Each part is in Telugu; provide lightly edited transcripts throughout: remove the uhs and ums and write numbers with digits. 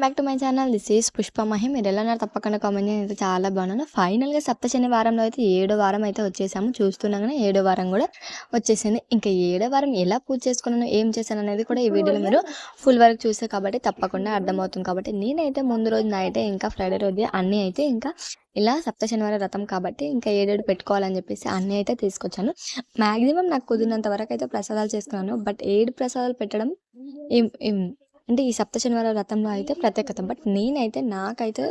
Welcome back to my channel. This is Pushpa Mahi. మీరు ఎలా ఉన్నారు? తప్పకుండా కామెంట్ చేయండి. అయితే చాలా బాగున్నాను. ఫైనల్గా సప్త శనివారంలో అయితే 7వ వారం అయితే వచ్చేసాము. చూస్తున్నాగానే 7వ వారం కూడా వచ్చేసింది. ఇంకా 7వ వారం ఎలా పూజ చేసుకున్నాను, ఏం చేశాను అనేది కూడా ఈ వీడియోలో మీరు ఫుల్ వర్క్ చూసారు కాబట్టి తప్పకుండా అర్థమవుతుంది. కాబట్టి నేనైతే ముందు రోజు నైటే ఇంకా ఫ్రైడే రోజు అన్నీ అయితే ఇంకా ఇలా సప్త శనివారం వ్రతం కాబట్టి ఇంకా 7 పెట్టుకోవాలని చెప్పేసి అన్నీ అయితే తీసుకొచ్చాను. మ్యాక్సిమం నాకు కుదిరినంత వరకు అయితే ప్రసాదాలు చేసుకున్నాను. బట్ 7 ప్రసాదాలు పెట్టడం అంటే ఈ సప్త శనివార వ్రతంలో అయితే ప్రత్యేకత. బట్ నేనైతే నాకైతే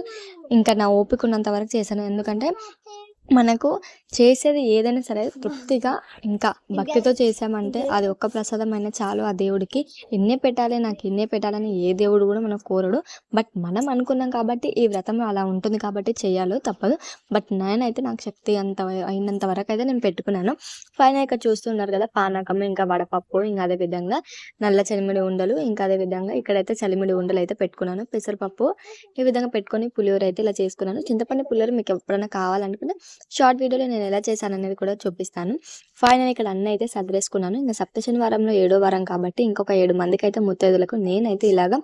ఇంకా నా ఓపిక ఉన్నంత వరకు చేశాను. ఎందుకంటే మనకు చేసేది ఏదైనా సరే తృప్తిగా ఇంకా భక్తితో చేసామంటే అది ఒక్క ప్రసాదం అయినా చాలు. ఆ దేవుడికి ఎన్నే పెట్టాలి, నాకు ఎన్నే పెట్టాలని ఏ దేవుడు కూడా మనకు కోరడు. బట్ మనం అనుకున్నాం కాబట్టి ఈ వ్రతం అలా ఉంటుంది కాబట్టి చేయాలో తప్పదు. బట్ నేనైతే నాకు శక్తి అంత అయినంత వరకు అయితే నేను పెట్టుకున్నాను. ఫైనల్ ఇక్కడ చూస్తున్నారు కదా, పానకం ఇంకా వడపప్పు, ఇంకా అదే విధంగా నల్ల చలిమిడి ఉండలు, ఇంకా అదే విధంగా ఇక్కడైతే చలిమిడి ఉండలు అయితే పెట్టుకున్నాను. పెసరపప్పు ఈ విధంగా పెట్టుకొని పులిహోర అయితే ఇలా చేసుకున్నాను. చింతపండు పులిహోర మీకు ఎప్పుడైనా కావాలనుకుంటే షార్ట్ వీడియోలో నేను ఎలా చేశాను అనేది కూడా చూపిస్తాను. ఫైనల్ ఇక్కడ అన్నీ అయితే సర్దేసుకున్నాను. ఇంకా సప్త శనివారంలో 7వ వారం కాబట్టి ఇంకొక 7 మందికి అయితే ముత్తైదులకు నేనైతే ఇలాగా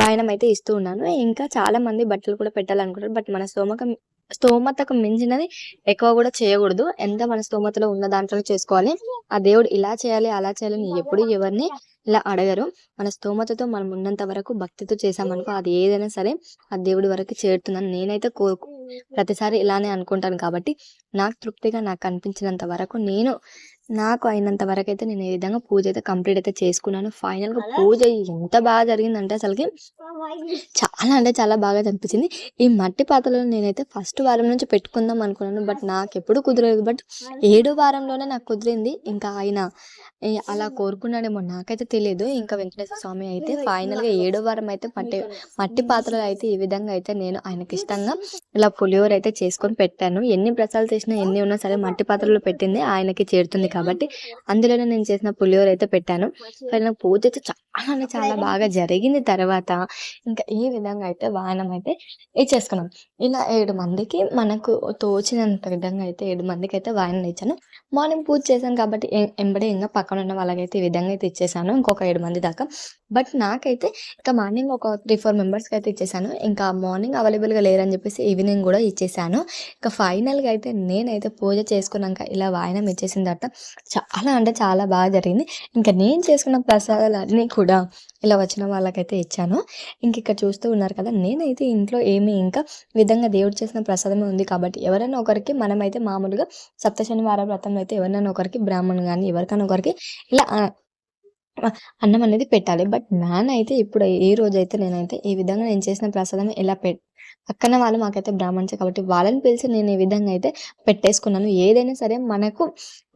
వాయనం అయితే ఇస్తూ ఉన్నాను. ఇంకా చాలా మంది బట్టలు కూడా పెట్టాలనుకుంటారు. బట్ మన స్తోమతకు మించినది ఎక్కువ కూడా చేయకూడదు. ఎంత మన స్తోమతలో ఉన్న దాంట్లో చేసుకోవాలి. ఆ దేవుడు ఇలా చేయాలి అలా చేయాలని ఎప్పుడు ఎవరిని ఇలా అడగరు. మన స్తోమతతో మనం ఉన్నంత వరకు భక్తితో చేసామనుకో అది ఏదైనా సరే ఆ దేవుడి వరకు చేరుతుందని నేనైతే ప్రతిసారి ఇలానే అనుకుంటాను. కాబట్టి నాకు తృప్తిగా నాకు అనిపించినంత వరకు నాకు అయినంత వరకు అయితే నేను ఈ విధంగా పూజ అయితే కంప్లీట్ అయితే చేసుకున్నాను. ఫైనల్గా పూజ ఎంత బాగా జరిగిందంటే అసలుకి చాలా అంటే చాలా బాగా అనిపించింది. ఈ మట్టి పాత్రలో నేనైతే ఫస్ట్ వారం నుంచి పెట్టుకుందాం అనుకున్నాను. బట్ నాకు ఎప్పుడు కుదరలేదు. బట్ 7వ వారంలోనే నాకు కుదిరింది. ఇంకా ఆయన అలా కోరుకున్నాడేమో నాకైతే తెలియదు. ఇంకా వెంకటేశ్వర స్వామి అయితే ఫైనల్గా 7వ వారం అయితే మట్టి పాత్రలు అయితే ఈ విధంగా అయితే నేను ఆయనకి ఇష్టంగా ఇలా పులిహోర అయితే చేసుకొని పెట్టాను. ఎన్ని ప్రసాదాలు చేసినా ఎన్ని ఉన్నా సరే మట్టి పాత్రలో పెట్టింది ఆయనకి చేరుతుంది కాబట్టి అందులోనే నేను చేసిన పులిహోర అయితే పెట్టాను. ఫైనల్ పూజ అయితే చాలా బాగా జరిగింది. తర్వాత ఇంకా ఈ విధంగా అయితే వాయనం అయితే ఇచ్చేసుకున్నాం. ఇలా 7 మందికి మనకు తోచినంత విధంగా అయితే 7 మందికి అయితే వాయనం ఇచ్చాను. మార్నింగ్ పూజ చేశాను కాబట్టి ఎంబడే ఇంకా పక్కన ఉన్న వాళ్ళకైతే ఈ విధంగా అయితే ఇచ్చేసాను, ఇంకొక 7 మంది దాకా. బట్ నాకైతే ఇంకా మార్నింగ్ ఒక 3-4 మెంబర్స్కి అయితే ఇచ్చేసాను. ఇంకా మార్నింగ్ అవైలబుల్గా లేరని చెప్పేసి ఈవినింగ్ కూడా ఇచ్చేసాను. ఇంకా ఫైనల్గా అయితే నేనైతే పూజ చేసుకున్నాక ఇలా వాయనం ఇచ్చేసిన తర్వాత చాలా అంటే చాలా బాగా జరిగింది. ఇంకా నేను చేసుకున్న ప్రసాదాలు అన్నీ కూడా ఇలా వచ్చిన వాళ్ళకైతే ఇచ్చాను. ఇంక ఇక్కడ చూస్తూ ఉన్నారు కదా, నేనైతే ఇంట్లో ఏమి ఇంకా విధంగా దేవుడు చేసిన ప్రసాదమే ఉంది కాబట్టి ఎవరైనా ఒకరికి మనమైతే మామూలుగా సప్త శనివారం వ్రతంలో అయితే ఎవరైనా ఒకరికి బ్రాహ్మణ్ కానీ ఎవరికైనా ఒకరికి ఇలా అన్నం అనేది పెట్టాలి. బట్ నానైతే ఇప్పుడు ఈ రోజైతే నేనైతే ఈ విధంగా నేను చేసిన ప్రసాదం ఇలా పక్కన వాళ్ళు మాకైతే బ్రాహ్మణ్సే కాబట్టి వాళ్ళని పిలిచి నేను ఈ విధంగా అయితే పెట్టేసుకున్నాను. ఏదైనా సరే మనకు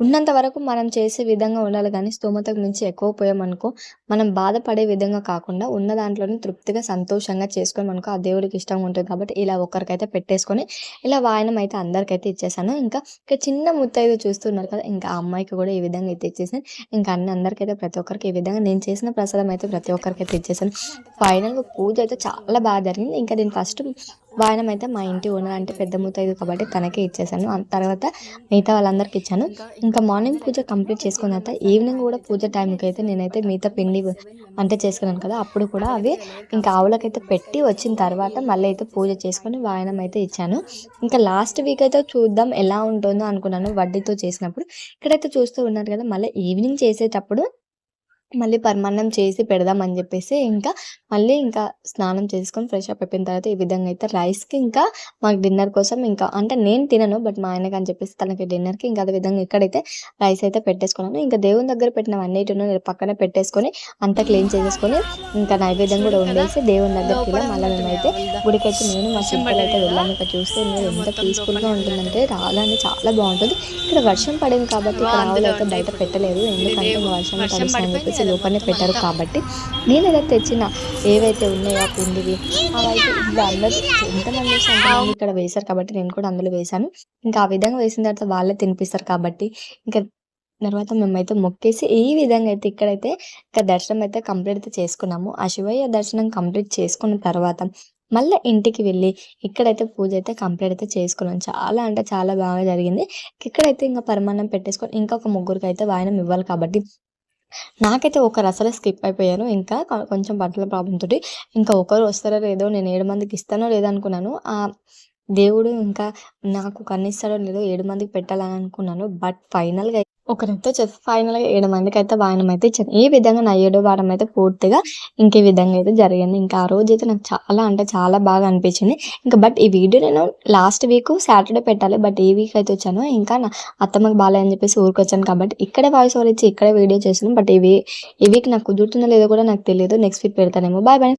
ఉన్నంత వరకు మనం చేసే విధంగా ఉండాలి. కానీ స్తోమతకు మించి ఎక్కువ పోయామనుకో మనం బాధపడే విధంగా కాకుండా ఉన్న దాంట్లోనే తృప్తిగా సంతోషంగా చేసుకోమనుకో ఆ దేవుడికి ఇష్టంగా ఉంటుంది. కాబట్టి ఇలా ఒకరికైతే పెట్టేసుకొని ఇలా వాయనం అయితే అందరికైతే ఇచ్చేసాను. ఇంకా చిన్న ముత్తైదు చూస్తున్నారు కదా, ఇంకా ఆ అమ్మాయికి కూడా ఈ విధంగా అయితే ఇచ్చేసాను. ఇంకా అందరికైతే ప్రతి ఒక్కరికి ఈ విధంగా నేను చేసిన ప్రసాదం అయితే ప్రతి ఒక్కరికైతే ఇచ్చేసాను. ఫైనల్గా పూజ అయితే చాలా బాగా జరిగింది. ఇంకా నేను ఫస్ట్ వాయనం అయితే మా ఇంటి ఓనర్ అంటే పెద్ద ముత్తైదు కాబట్టి తనకే ఇచ్చేసాను. తర్వాత మిగతా వాళ్ళందరికీ ఇచ్చాను. ఇంకా మార్నింగ్ పూజ కంప్లీట్ చేసుకున్న తర్వాత ఈవినింగ్ కూడా పూజ టైంకి అయితే నేనైతే మిగతా పిండి వంట చేసుకున్నాను కదా, అప్పుడు కూడా అవి ఇంకా ఆవులకైతే పెట్టి వచ్చిన తర్వాత మళ్ళీ అయితే పూజ చేసుకొని వాయనం అయితే ఇచ్చాను. ఇంకా లాస్ట్ వీక్ అయితే చూద్దాం ఎలా ఉంటుందో అనుకున్నాను వడ్డీతో చేసినప్పుడు. ఇక్కడైతే చూస్తూ ఉన్నారు కదా, మళ్ళీ ఈవినింగ్ చేసేటప్పుడు మళ్ళీ పరమాన్నం చేసి పెడదామని చెప్పేసి ఇంకా మళ్ళీ ఇంకా స్నానం చేసుకొని ఫ్రెష్ అప్ అయిపోయిన తర్వాత ఈ విధంగా అయితే రైస్కి ఇంకా మాకు డిన్నర్ కోసం ఇంకా అంటే నేను తినను బట్ మా ఆయనకి అని చెప్పేసి తనకి డిన్నర్కి ఇంకా అదే విధంగా ఇక్కడైతే రైస్ అయితే పెట్టేసుకున్నాను. ఇంకా దేవుని దగ్గర పెట్టినవన్నిటిని పక్కన పెట్టేసుకొని అంతా క్లీన్ చేసేసుకొని ఇంకా నైవేద్యం కూడా ఉండేసి దేవుని దగ్గరికి వెళ్ళి మళ్ళీ మేమైతే గుడికైతే నేను మా సింపుల్ అయితే వెళ్ళాము. ఇక్కడ చూస్తే ఎంత పీస్ఫుల్గా ఉంటుందంటే రాగానే చాలా బాగుంటుంది. ఇక్కడ వర్షం పడింది కాబట్టి ఇక్కడ ఆవులు అయితే బయట పెట్టలేదు, ఎందుకంటే వర్షం తడుస్తుందని చెప్పేసి లోపలనే పెట్టారు. కాబట్టి నేను ఏదైతే తెచ్చిన ఏవైతే ఉన్నాయో పిండివి అవైతే ఇంకా అందరూ ఎంతమంది అంతమంది ఇక్కడ వేశారు కాబట్టి నేను కూడా అందులో వేశాను. ఇంకా ఆ విధంగా వేసిన తర్వాత వాళ్ళే తినిపిస్తారు కాబట్టి ఇంకా తర్వాత మేమైతే మొక్కేసి ఈ విధంగా అయితే ఇక్కడైతే ఇంకా దర్శనం అయితే కంప్లీట్ అయితే చేసుకున్నాము. ఆ శివయ్య దర్శనం కంప్లీట్ చేసుకున్న తర్వాత మళ్ళీ ఇంటికి వెళ్ళి ఇక్కడైతే పూజ అయితే కంప్లీట్ అయితే చేసుకున్నాను. చాలా అంటే చాలా బాగా జరిగింది. ఇక్కడైతే ఇంకా పరమాన్నం పెట్టేసుకొని ఇంకొక ముగ్గురికి అయితే వాయనం ఇవ్వాలి కాబట్టి నాకైతే ఒకరు అసలే స్కిప్ అయిపోయాను. ఇంకా కొంచెం బట్టల ప్రాబ్లమ్ తోటి. ఇంకా ఒకరు వస్తారో లేదో నేను 7 మందికి ఇస్తానో లేదో అనుకున్నాను. దేవుడు ఇంకా నాకు కన్నిస్తాడో లేదో 7 మందికి పెట్టాలని అనుకున్నాను. బట్ ఫైనల్‌గా ఒకరైతే వచ్చేసి ఫైనల్‌గా 7 మందికైతే వాయనమైతే ఇచ్చాను. ఈ విధంగా నా ఏడో వారం అయితే పూర్తిగా ఇంక ఈ విధంగా అయితే జరిగింది. ఇంకా ఆ రోజైతే నాకు చాలా అంటే చాలా బాగా అనిపించింది. ఇంకా బట్ ఈ వీడియో నేను లాస్ట్ వీక్ సాటర్‌డే పెట్టాలి. బట్ ఈ వీక్ అయితే వచ్చాను. ఇంకా నా అత్తమ్మకి బాలేదని చెప్పేసి ఊరికొచ్చాను కాబట్టి ఇక్కడే వాయిస్ ఓవర్ ఇచ్చి ఇక్కడే వీడియో చేశాను. బట్ ఈ వీక్ నాకు కుదురుతుందో లేదో కూడా నాకు తెలీదు. నెక్స్ట్ వీక్ పెడతానేమో. Bye bye.